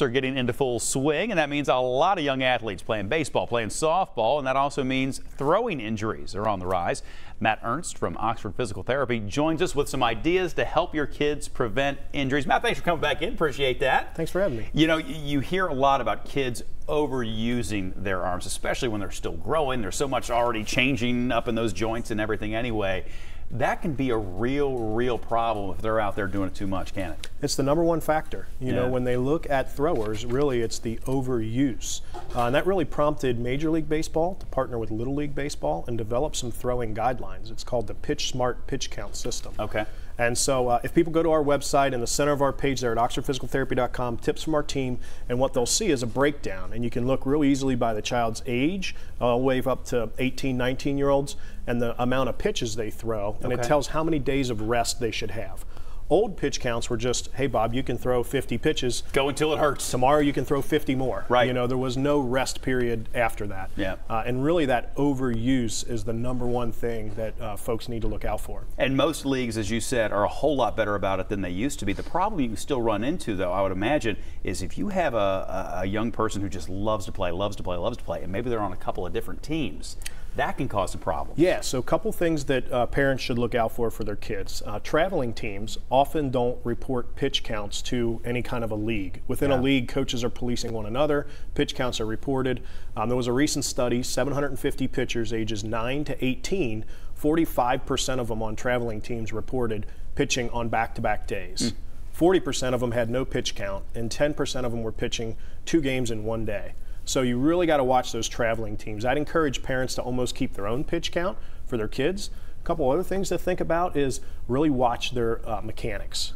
Are getting into full swing, and that means a lot of young athletes playing baseball, playing softball, and that also means throwing injuries are on the rise. Matt Ernst from Oxford Physical Therapy joins us with some ideas to help your kids prevent injuries. Matt, thanks for coming back in. Appreciate that. Thanks for having me. You know, you hear a lot about kids overusing their arms, especially when they're still growing. There's so much already changing up in those joints and everything anyway. That can be a real problem if they're out there doing it too much, can't it? It's the #1 factor. You know, when they look at throwers, really it's the overuse. And that really prompted Major League Baseball to partner with Little League Baseball and develop some throwing guidelines. It's called the Pitch Smart Pitch Count System. Okay. And so if people go to our website, in the center of our page there at oxfordphysicaltherapy.com, tips from our team, and what they'll see is a breakdown. And you can look real easily by the child's age, all the way up to 18, 19-year-olds, and the amount of pitches they throw. And it tells how many days of rest they should have. Old pitch counts were just, hey, Bob, you can throw 50 pitches. Go until it hurts. Tomorrow you can throw 50 more. Right. You know, there was no rest period after that. Yeah. And really that overuse is the #1 thing that folks need to look out for. And most leagues, as you said, are a whole lot better about it than they used to be. The problem you still run into, though, I would imagine, is if you have a young person who just loves to play, and maybe they're on a couple of different teams, that can cause some problems. Yeah, so a couple things that parents should look out for their kids. Traveling teams often don't report pitch counts to any kind of a league. Within a league, coaches are policing one another. Pitch counts are reported. There was a recent study, 750 pitchers ages 9 to 18, 45% of them on traveling teams reported pitching on back-to-back days. 40% of them had no pitch count, and 10% of them were pitching 2 games in 1 day. So you really got to watch those traveling teams. I'd encourage parents to almost keep their own pitch count for their kids. A couple other things to think about is really watch their mechanics.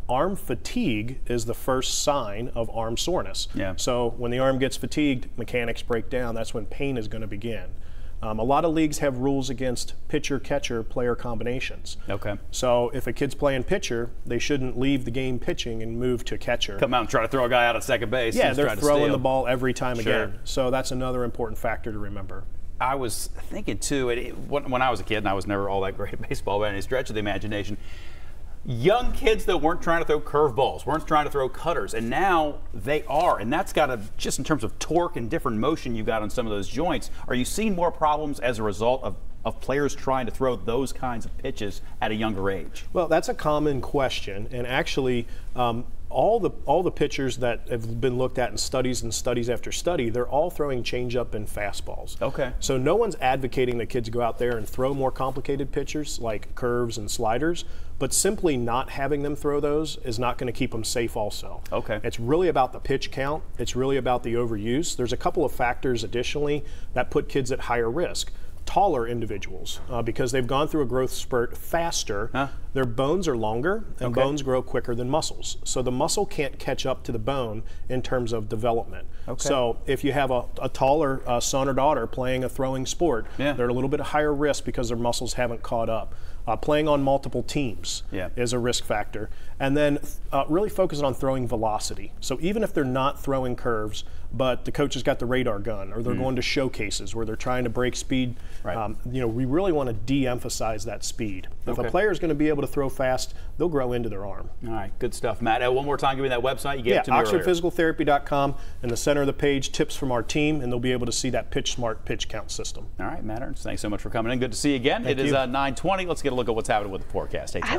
Arm fatigue is the first sign of arm soreness. So when the arm gets fatigued, mechanics break down. That's when pain is going to begin. A lot of leagues have rules against pitcher-catcher player combinations. So if a kid's playing pitcher, they shouldn't leave the game pitching and move to catcher. Come out and try to throw a guy out at second base. Yeah, they're throwing the ball every time again. So that's another important factor to remember. I was thinking, too, when I was a kid, and I was never all that great at baseball by any stretch of the imagination, young kids that weren't trying to throw curveballs, weren't trying to throw cutters, and now they are. And that's got to, just in terms of torque and different motion you got on some of those joints, are you seeing more problems as a result of players trying to throw those kinds of pitches at a younger age? Well, that's a common question, and actually all the pitchers that have been looked at in studies and studies after study, they're all throwing changeup and fastballs. So no one's advocating that kids go out there and throw more complicated pitches like curves and sliders, but simply not having them throw those is not going to keep them safe also. It's really about the pitch count. It's really about the overuse. There's a couple of factors additionally that put kids at higher risk. Taller individuals, because they've gone through a growth spurt faster, their bones are longer, and bones grow quicker than muscles. So the muscle can't catch up to the bone in terms of development. So if you have a taller son or daughter playing a throwing sport, they're at a little bit higher risk because their muscles haven't caught up. Playing on multiple teams is a risk factor. And then really focusing on throwing velocity. So even if they're not throwing curves, but the coach has got the radar gun, or they're going to showcases where they're trying to break speed, you know, we really want to de-emphasize that speed. If a player is going to be able to throw fast, they'll grow into their arm. All right, good stuff, Matt. One more time, give me that website. You gave it to me earlier. oxfordphysicaltherapy.com. In the center of the page, tips from our team, and they'll be able to see that Pitch Smart Pitch Count System. All right, Matt Ernst, thanks so much for coming in. Good to see you again. It is 9:20. Let's get a look at what's happening with the forecast. Hey, Tara.